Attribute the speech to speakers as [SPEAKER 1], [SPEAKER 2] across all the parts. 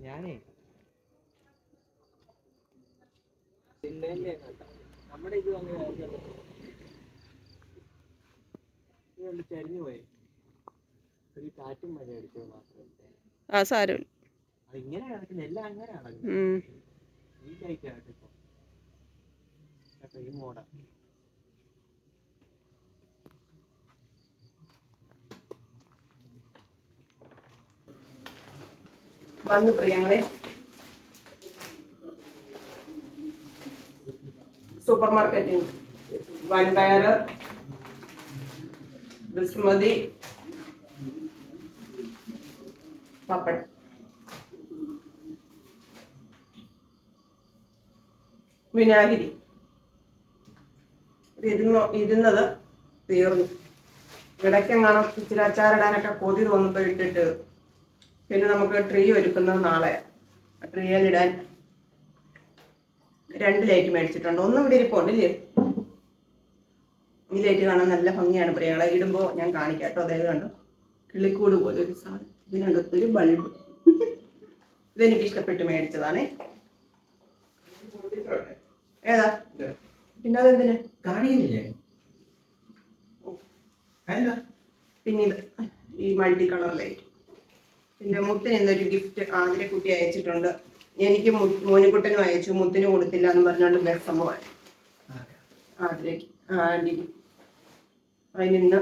[SPEAKER 1] ഞാനേ നമ്മുടെ ഇത് ചരിഞ്ഞു പോയി ഒരു കാറ്റും മഴ അടിച്ചത് മാത്രമേ.
[SPEAKER 2] ആ സാരമില്ല.
[SPEAKER 1] ഇങ്ങനെ കിടക്കുന്ന എല്ലാം അങ്ങനെയാണ് ഈ ലൈറ്റാണ് ഇപ്പൊ ഈ മോഡ
[SPEAKER 2] വന്നു പ്രിയങ്ങളെ. സൂപ്പർ മാർക്കറ്റിൽ വൻപയർ, ബിസ്മതി, പപ്പടം. വിനാഗിരി ഇരുന്നത് തീർന്നു. ഇടയ്ക്കെങ്ങാനും ഇച്ചിരി അച്ചാറിടാനൊക്കെ കൊതി തോന്നുമ്പോൾ ഇട്ടിട്ട് പിന്നെ നമുക്ക് ട്രീ ഒരുക്കുന്നത് നാളെ. ട്രീയിലിടാൻ 2 ലൈറ്റ് മേടിച്ചിട്ടുണ്ട്. ഒന്നും ഇവിടെ ഇരിപ്പുണ്ടല്ലേ? ഈ ലൈറ്റ് കാണാൻ നല്ല ഭംഗിയാണ് പ്രിയങ്ങളെ. ഇടുമ്പോൾ ഞാൻ കാണിക്കാം കേട്ടോ. അതായത് കണ്ടു കിളിക്കൂട് പോലെ ഒരു സാധനം. ഇതിനകത്തൊരു ബൾബ്. ഇതെനിക്ക് ഇഷ്ടപ്പെട്ട് മേടിച്ചതാണേ. ഏതാ പിന്നെ അതെന്തിന്
[SPEAKER 1] കാണിക്കുന്നില്ലേ?
[SPEAKER 2] പിന്നീട് ഈ മൾട്ടി കളർ ലൈറ്റ്. പിന്നെ മുത്തിന് എന്തൊരു ഗിഫ്റ്റ് ആതിരെ കുട്ടി അയച്ചിട്ടുണ്ട്. എനിക്ക് മോനിക്കുട്ടനും അയച്ചു, മുത്തിന് കൊടുത്തില്ല എന്ന് പറഞ്ഞുകൊണ്ട് വിഷമമായി ആതിരേക്ക് ആൻറ്റിക്ക്. അതിനിന്ന്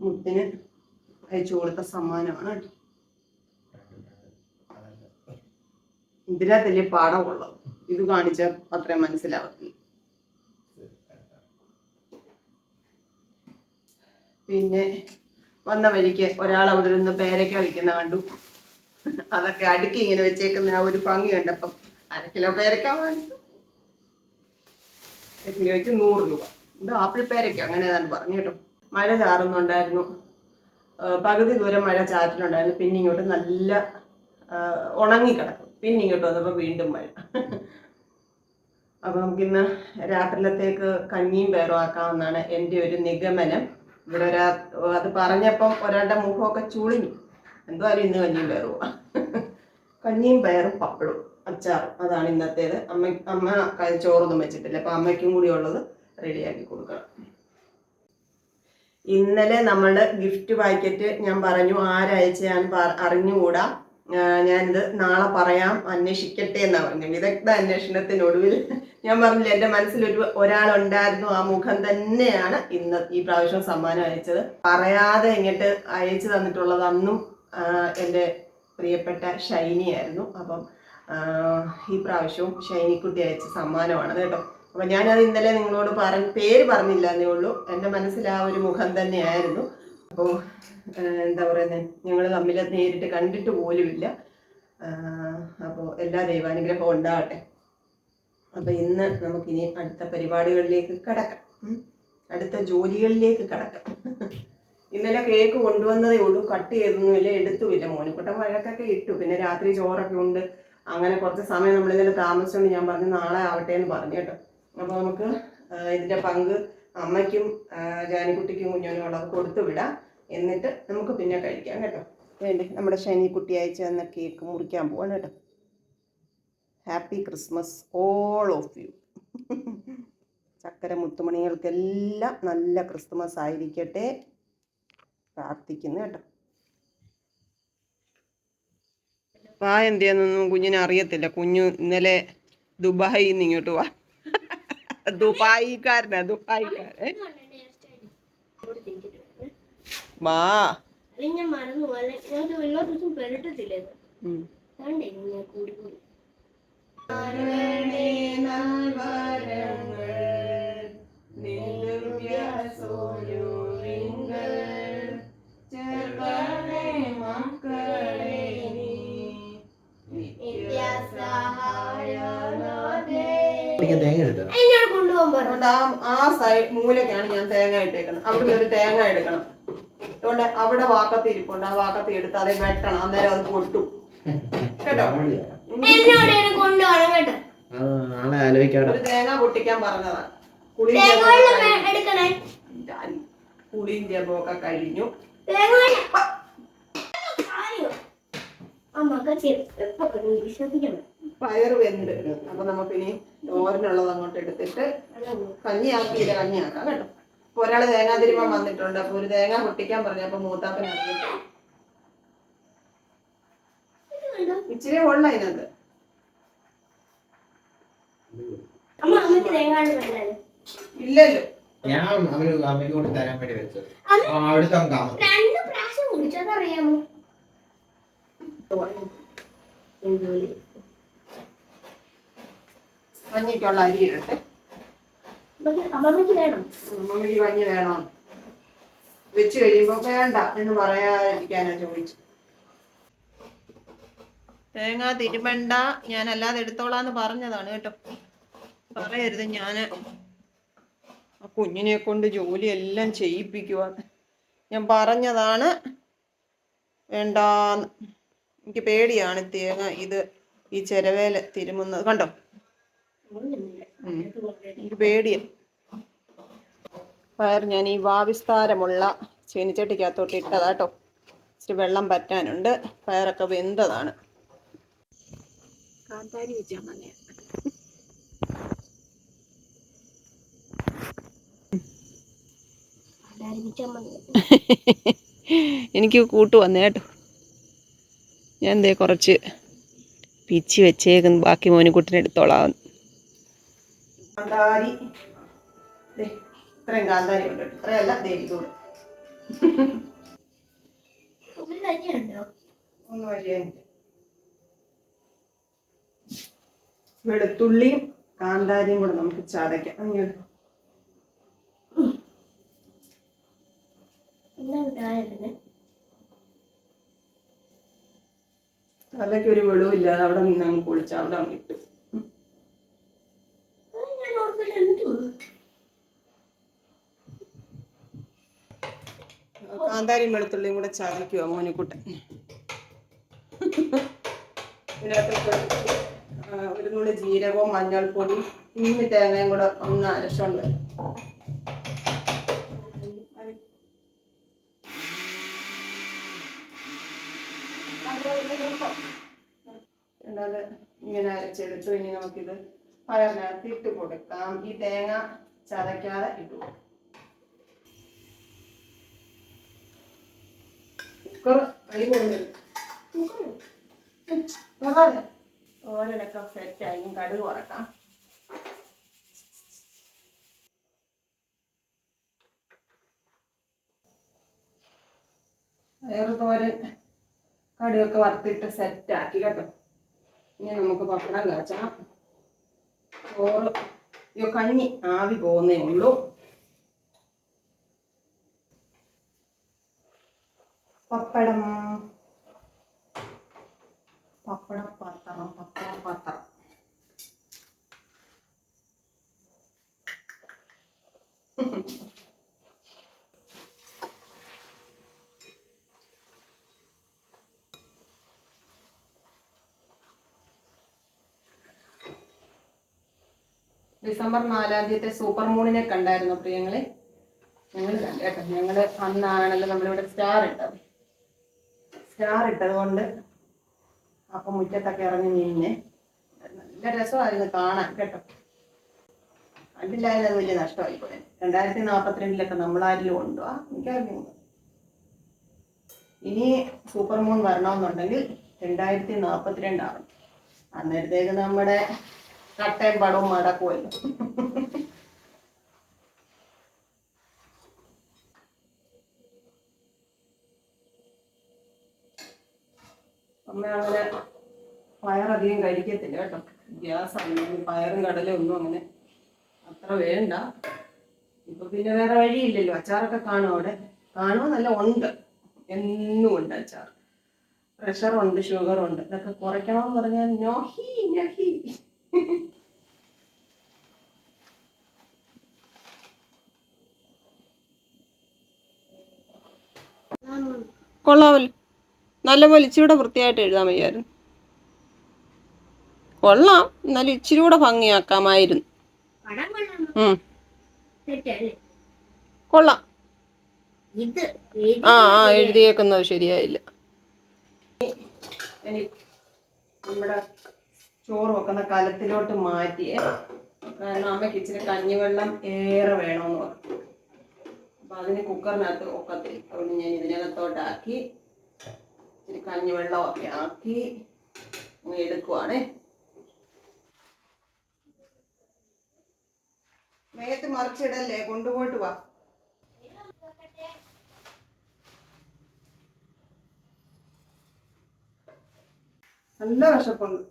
[SPEAKER 2] മുത്തിന് അയച്ചു കൊടുത്ത സമ്മാനമാണ് കേട്ടോ. ഇതിനകത്തല്ലേ പാഠമുള്ളത്. ഇത് കാണിച്ചാൽ അത്രയും മനസ്സിലാവത്തില്ല. പിന്നെ വന്ന വഴിക്ക് ഒരാൾ അവിടെ നിന്ന് പേരയ്ക്ക വയ്ക്കുന്ന കണ്ടു. അതൊക്കെ അടുക്കി ഇങ്ങനെ വെച്ചേക്കുന്ന ആ ഒരു ഭംഗി കണ്ടപ്പം 1/2 കിലോ പേരയ്ക്ക വാങ്ങിച്ചു. 1 കിലോയ്ക്ക് 100 രൂപ. ഇത് ആപ്പിൾ പേരയ്ക്ക അങ്ങനെ ഏതാണ്ട് പറഞ്ഞു കേട്ടോ. മഴ ചാറുന്നുണ്ടായിരുന്നു. പകുതി ദൂരം മഴ ചാറ്റിലുണ്ടായിരുന്നു. പിന്നെ ഇങ്ങോട്ട് നല്ല ഉണങ്ങിക്കിടക്കും. പിന്നെ ഇങ്ങോട്ട് വന്നപ്പോൾ വീണ്ടും മഴ. അപ്പോൾ നമുക്കിന്ന് രാത്രിയിലത്തേക്ക് കഞ്ഞിയും പയറും ആക്കാമെന്നാണ് എൻ്റെ ഒരു നിഗമനം. ഇവിടെ അത് പറഞ്ഞപ്പം ഒരാളുടെ മുഖമൊക്കെ ചുളിഞ്ഞു. എന്തായാലും ഇന്ന് കഞ്ഞിയും പയറും. കഞ്ഞിയും പയറും പപ്പടവും അച്ചാറും അതാണ് ഇന്നത്തേത്. അമ്മ ചോറൊന്നും വെച്ചിട്ടില്ല. അപ്പം അമ്മയ്ക്കും കൂടി ഉള്ളത് റെഡിയാക്കി കൊടുക്കണം. ഇന്നലെ നമ്മളുടെ ഗിഫ്റ്റ് പാക്കറ്റ് ഞാൻ പറഞ്ഞു ആരയച്ചാന്ന് അറിഞ്ഞുകൂടാ. ഞാനിത് നാളെ പറയാം, അന്വേഷിക്കട്ടെ എന്നാ പറഞ്ഞു. വിദഗ്ധ അന്വേഷണത്തിനൊടുവിൽ ഞാൻ പറഞ്ഞില്ല, എൻ്റെ മനസ്സിലൊരു ഒരാളുണ്ടായിരുന്നു. ആ മുഖം തന്നെയാണ് ഇന്ന് ഈ പ്രാവശ്യം സമ്മാനം അയച്ചത്. പറയാതെ ഇങ്ങോട്ട് അയച്ചു തന്നിട്ടുള്ളത് അന്നും എൻ്റെ പ്രിയപ്പെട്ട ഷൈനിയായിരുന്നു. അപ്പം ഈ പ്രാവശ്യവും ഷൈനിക്കുട്ടി അയച്ച സമ്മാനമാണ് കേട്ടോ. അപ്പം ഞാനത് ഇന്നലെ നിങ്ങളോട് പേര് പറഞ്ഞില്ല എന്നേ ഉള്ളൂ. എൻ്റെ മനസ്സിൽ ആ ഒരു മുഖം തന്നെയായിരുന്നു. അപ്പോൾ എന്താ പറയുന്നത്, ഞങ്ങൾ തമ്മിൽ നേരിട്ട് കണ്ടിട്ട് പോലുമില്ല. അപ്പോൾ എല്ലാ ദൈവാനുഗ്രഹവും ഉണ്ടാകട്ടെ. അപ്പം ഇന്ന് നമുക്കിനി അടുത്ത പരിപാടികളിലേക്ക് കടക്കാം, അടുത്ത ജോലികളിലേക്ക് കടക്കാം. ഇന്നലെ കേക്ക് കൊണ്ടുവന്നതേ ഉള്ളൂ, കട്ട് ചെയ്തൊന്നുമില്ല, എടുത്തുമില്ല. മോനിക്കുട്ടൻ വഴക്കൊക്കെ ഇട്ടു. പിന്നെ രാത്രി ചോറൊക്കെ ഉണ്ട്. അങ്ങനെ കുറച്ച് സമയം നമ്മളിന്നലെ താമസിച്ചുകൊണ്ട് ഞാൻ പറഞ്ഞു നാളെ ആവട്ടെ എന്ന് പറഞ്ഞു കേട്ടോ. അപ്പോൾ നമുക്ക് ഇതിൻ്റെ പങ്ക് അമ്മയ്ക്കും ജാനിക്കുട്ടിക്കും കുഞ്ഞോനും ഉള്ളത് കൊടുത്തു വിടാം. എന്നിട്ട് നമുക്ക് പിന്നെ കഴിക്കാം കേട്ടോ. വേണ്ടി നമ്മുടെ ഷൈനിക്കുട്ടി അയച്ചു തന്ന കേക്ക് മുറിക്കാൻ പോവാണ് കേട്ടോ. Happy Christmas all of you. ചക്കര മുത്തുമണികൾക്കെല്ലാം നല്ല ക്രിസ്മസ് ആയിരിക്കട്ടെ പ്രാർത്ഥിക്കുന്നു കേട്ടോ. എന്തിയാന്നൊന്നും കുഞ്ഞിനെ അറിയത്തില്ല. കുഞ്ഞു ഇന്നലെ ദുബായിൽ നിന്ന് ഇങ്ങോട്ട് വാ. ദുബായിക്കാരനാ, ദുബായിക്കാരൻ. വാ ആ സൈഡ് മൂലക്കാണ് ഞാൻ തേങ്ങ ഇട്ടേക്കുന്നത്. അവിടെ ഒരു തേങ്ങ എടുക്കണം. അതുകൊണ്ട് അവിടെ വാക്കത്തി ഇരിപ്പുണ്ട്. ആ വാക്കത്തി എടുത്ത് അതേ വെട്ടണം. അന്നേരം അത് പൊട്ടും കേട്ടോ. ഒരു തേങ്ങ പൊട്ടിക്കാൻ പറഞ്ഞതാണ്. കുളിയും ജപമൊക്കെ കഴിഞ്ഞു. പയറ് വെന്ത്. അപ്പൊ നമുക്കിനി തോരനുള്ളത് അങ്ങോട്ട് എടുത്തിട്ട് കഞ്ഞിയാക്കിയില്ല, കഞ്ഞിയാക്കാം കേട്ടോ. അപ്പൊ ഒരാള് തേങ്ങാ തിരുമ്മൻ വന്നിട്ടുണ്ട്. അപ്പൊ ഒരു തേങ്ങ പൊട്ടിക്കാൻ പറഞ്ഞപ്പോ മൂത്താപ്പൻ അറിഞ്ഞിട്ട് ഇച്ചിരി കൊള്ള അതിനകത്ത്. ഇല്ലല്ലോ,
[SPEAKER 1] ഞാൻ അമ്മയ്ക്കോട്ട് തരാൻ വേണ്ടി വെച്ചത്. അവിടുത്തെ
[SPEAKER 2] കഞ്ഞിക്കുള്ള അരി ഇടട്ടെ. മമ്മിക്ക് കഞ്ഞി വേണോ വെച്ച് കഴിയുമ്പോ വേണ്ട എന്ന് പറയാതിരിക്കാനാ ചോദിച്ചു. തേങ്ങ തിരുമണ്ട, ഞാൻ അല്ലാതെ എടുത്തോളാന്ന് പറഞ്ഞതാണ് കേട്ടോ. പറയരുത് ഞാന് ആ കുഞ്ഞിനെ കൊണ്ട് ജോലിയെല്ലാം ചെയ്യിപ്പിക്കുക. ഞാൻ പറഞ്ഞതാണ് വേണ്ടാന്ന്. എനിക്ക് പേടിയാണ് തേങ്ങ ഇത് ഈ ചിരവേല തിരുമുന്നത് കണ്ടോ. എനിക്ക് പേടിയാ. പയർ ഞാൻ ഈ വാവിസ്താരമുള്ള ചീനിച്ചട്ടിക്കകത്തോട്ട് ഇട്ടതാട്ടോ. ഇച്ചിരി വെള്ളം പറ്റാനുണ്ട്. പയറൊക്കെ വെന്തതാണ്. കാന്താരി വെച്ചാൽ മതി. എനിക്ക് കൂട്ട് വന്നേ കേട്ടോ. ഞാൻ എന്തേ കുറച്ച് പിച്ചി വെച്ചേക്കുന്നു, ബാക്കി മോനിക്കുട്ടിനെ എടുത്തോളാം. കാന്താരി ഇത്രയും കാന്താരി ഉണ്ട്. ഇത്രയല്ല ദേവിതൂടെ ഒന്ന് വഴിയുണ്ട്. വെളുത്തുള്ളിയും കാന്താരിയും കൂടെ നമുക്ക് ചതയ്ക്കാം. അങ്ങോട്ട് തലയ്ക്ക് ഒരു വെളിവില്ലാതെ അവിടെ നിന്ന് അങ്ങ് പൊളിച്ച് അവിടെ അങ്ങ് ഇട്ടു. കാന്താരിയും വെളുത്തുള്ളിയും കൂടെ ചതയ്ക്കുക മോനിക്കുട്ടൻ. ഇതിനകത്ത് ഒരു നുള്ളി ജീരകവും മഞ്ഞൾപ്പൊടി ഇനി തേങ്ങയും കൂടെ ഒന്ന് അരച്ചോണ്ട് വരും. അല്ലാതെ ഇങ്ങനെ അരച്ചെടുത്തു. ഇനി നമുക്കിത് പയറിനകത്ത് ഇട്ട് കൊടുക്കാം. ഈ തേങ്ങ ചതയ്ക്കാതെ ഇട്ടു കൊടുക്കാം. കുക്കർ ഓരൊക്കെ സെറ്റായി. കടുക് വറക്കാം. വേറെ തോരൻ കടുകൊക്കെ വറുത്തിട്ട് സെറ്റാക്കി കേട്ടോ. ഇനി നമുക്ക് പപ്പടം കാച്ചണം. ചോറ് കഞ്ഞി ആവി പോകുന്നേ ഉള്ളൂ. പപ്പടം പാത്രം ഡിസംബർ 4 സൂപ്പർ മൂണിനെ കണ്ടായിരുന്നു പ്രിയങ്ങളെ. ഞങ്ങൾ കണ്ടേട്ടോ. ഞങ്ങള് അന്നാണല്ലോ നമ്മളിവിടെ സ്റ്റാർ ഇട്ടത് കൊണ്ട് അപ്പം മുറ്റത്തൊക്കെ ഇറങ്ങി നിന്നെ നല്ല രസമായിരുന്നു കാണാൻ കേട്ടോ. കണ്ടില്ലായിരുന്നു, അത് വലിയ നഷ്ടമായിപ്പോയി. 2042 നമ്മളാരിലും ഉണ്ടോ എനിക്കറിഞ്ഞു. ഇനി സൂപ്പർ മൂൺ വരണമെന്നുണ്ടെങ്കിൽ 2042 ആവണം. അന്നേരത്തേക്ക് നമ്മുടെ കട്ടയും പടവും മടക്കുമല്ലോ. അമ്മ അങ്ങനെ പയറധികം കഴിക്കത്തില്ല കേട്ടോ. ഗ്യാസാണ്. പയറും കടലും ഒന്നും അങ്ങനെ അത്ര വേണ്ട. ഇപ്പൊ പിന്നെ വേറെ വഴിയില്ലല്ലോ. അച്ചാറൊക്കെ കാണും അവിടെ. കാണുമെന്നല്ല, ഉണ്ട്, എന്നും ഉണ്ട് അച്ചാർ. പ്രഷറുണ്ട്, ഷുഗറുണ്ട്. ഇതൊക്കെ കുറയ്ക്കണമെന്ന് പറഞ്ഞാൽ നോഹി. കൊള്ളാമല്ലോ. നല്ലപോലെ ഇച്ചിരി വൃത്തിയായിട്ട് എഴുതാൻ വയ്യായിരുന്നു. കൊള്ളാം, എന്നാലും ഇച്ചിരി കൂടെ ഭംഗിയാക്കാമായിരുന്നു. കൊള്ളാം. ആ ആ എഴുതിയേക്കുന്നത് ശരിയായില്ല. ഇനി നമ്മുടെ ചോറ് വെക്കുന്ന കലത്തിലോട്ട് മാറ്റിയേ, കാരണം അമ്മയ്ക്ക് ഇച്ചിരി കഞ്ഞിവെള്ളം ഏറെ വേണമെന്ന് പറഞ്ഞു. അപ്പം അതിന് കുക്കറിനകത്ത് ഒക്കത്തില്ല. അതുകൊണ്ട് ഞാൻ ഇതിനകത്തോട്ടാക്കി ഇച്ചിരി കഞ്ഞിവെള്ളമൊക്കെ ആക്കി എടുക്കുവാണേ. മേത്ത് മറിച്ചിടല്ലേ, കൊണ്ടുപോയിട്ട് വാ. നല്ല വിശപ്പുണ്ട്.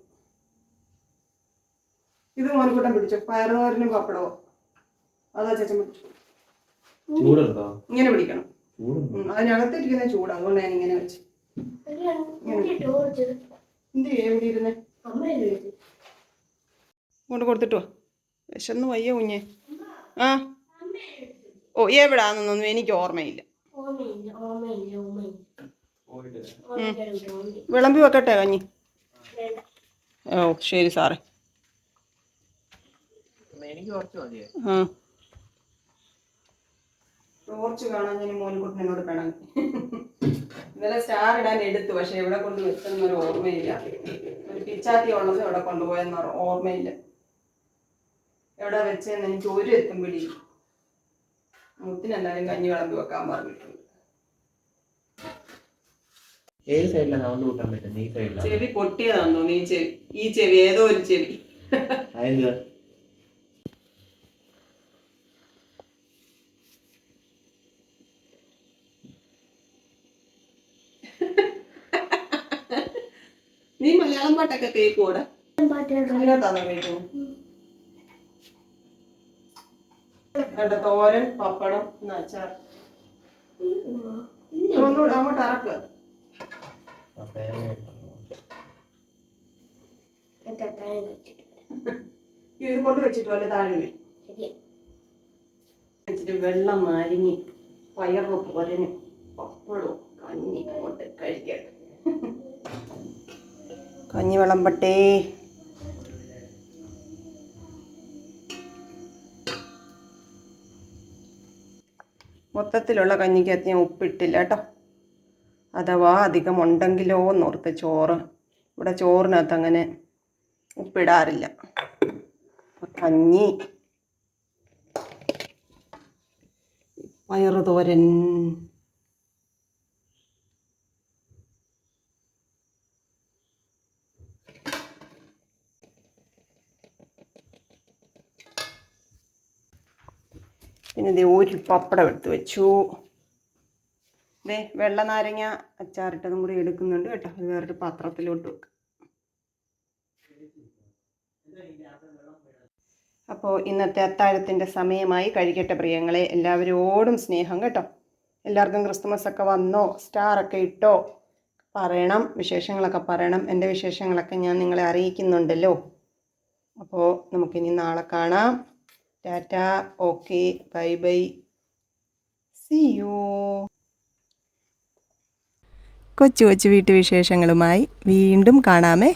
[SPEAKER 2] ഇത് മോനക്കൂട്ടം പിടിച്ചു. പയറുതോരനും പപ്പടവും അതാ ചേച്ചൻ പിടിച്ചു. ഇങ്ങനെ പിടിക്കണം. അതിനകത്തിരിക്കുന്ന ചൂട്, അതുകൊണ്ട് ഞാൻ ഇങ്ങനെ വെച്ചു. എന്ത് എവിടെ ഇരുന്നേ കൊണ്ട് കൊടുത്തിട്ടോ. വിശന്ന് വയ്യ കുഞ്ഞെ. ആ ഓ എവിടാന്നൊന്നും എനിക്ക് ഓർമ്മയില്ല. വിളമ്പി വെക്കട്ടെ കഞ്ഞി? ഓ ശരി സാറേ. ആ ടോർച്ച് കാണാൻ ഞാൻ മോനിക്കുട്ടൻ എന്നോട് വേണം. ഇന്നലെ സ്റ്റാർ ഇടാൻ എടുത്തു, പക്ഷെ എവിടെ കൊണ്ട് വെച്ചെന്നൊരു ഓർമ്മയില്ല. ഒരു പിച്ചാത്തി ഉള്ളത് എവിടെ കൊണ്ടുപോയെന്ന് ഓർമ്മയില്ല. എവിടെ വെച്ചെന്ന് എനിക്ക് ഒരു എത്തും പിടിയില്ല. മുത്തിനെല്ലാരും കഞ്ഞി വിളമ്പി വെക്കാൻ പറഞ്ഞിട്ടുണ്ട്. ചെവി പൊട്ടിയതാണോ? നീ ചെവി, ഈ ചെവി ഏതോ ഒരു ചെവി. നീ മലയാളം പാട്ടൊക്കെ കേൾക്കൂടെ? അതിനകത്താണോ കേൾക്കുന്നത്? തോരൻ, പപ്പടം, അച്ചാർ. ഒന്നുകൂടെ അങ്ങോട്ട് ഇറക്കുക. ഇത് കൊണ്ട് വെച്ചിട്ട് വല്ല താഴെ വെച്ചിട്ട് വെള്ളം നാരങ്ങി പയറും പോരനും പപ്പടവും കഞ്ഞി കൊണ്ട് കഴിക്കട്ടെ. കഞ്ഞി വിളമ്പട്ടെ. മൊത്തത്തിലുള്ള കഞ്ഞിക്കകത്ത് ഞാൻ ഉപ്പിട്ടില്ല കേട്ടോ. അഥവാ അധികം ഉണ്ടെങ്കിലോ എന്നോർത്ത്. ചോറ് ഇവിടെ ചോറിനകത്ത് അങ്ങനെ ഉപ്പിടാറില്ല. കഞ്ഞി, പയറ് തോരൻ, പിന്നെ ഇത് ഒരു പപ്പടം എടുത്ത് വെച്ചു. വെള്ള നാരങ്ങ അച്ചാറിട്ടതും കൂടി എടുക്കുന്നുണ്ട് കേട്ടോ. അത് വേറൊരു പാത്രത്തിലോട്ട് വെക്കും. അപ്പോൾ ഇന്നത്തെ അത്താഴത്തിൻ്റെ സമയമായി. കഴിക്കട്ടെ പ്രിയങ്ങളെ. എല്ലാവരോടും സ്നേഹം കേട്ടോ. എല്ലാവർക്കും ക്രിസ്തുമസ് ഒക്കെ വന്നോ, സ്റ്റാറൊക്കെ ഇട്ടോ പറയണം. വിശേഷങ്ങളൊക്കെ പറയണം. എൻ്റെ വിശേഷങ്ങളൊക്കെ ഞാൻ നിങ്ങളെ അറിയിക്കുന്നുണ്ടല്ലോ. അപ്പോൾ നമുക്കിനി നാളെ കാണാം. Tata, okay, bye bye, see you. കൊച്ചു കൊച്ചു വീട്ടുവിശേഷങ്ങളുമായി വീണ്ടും കാണാമേ.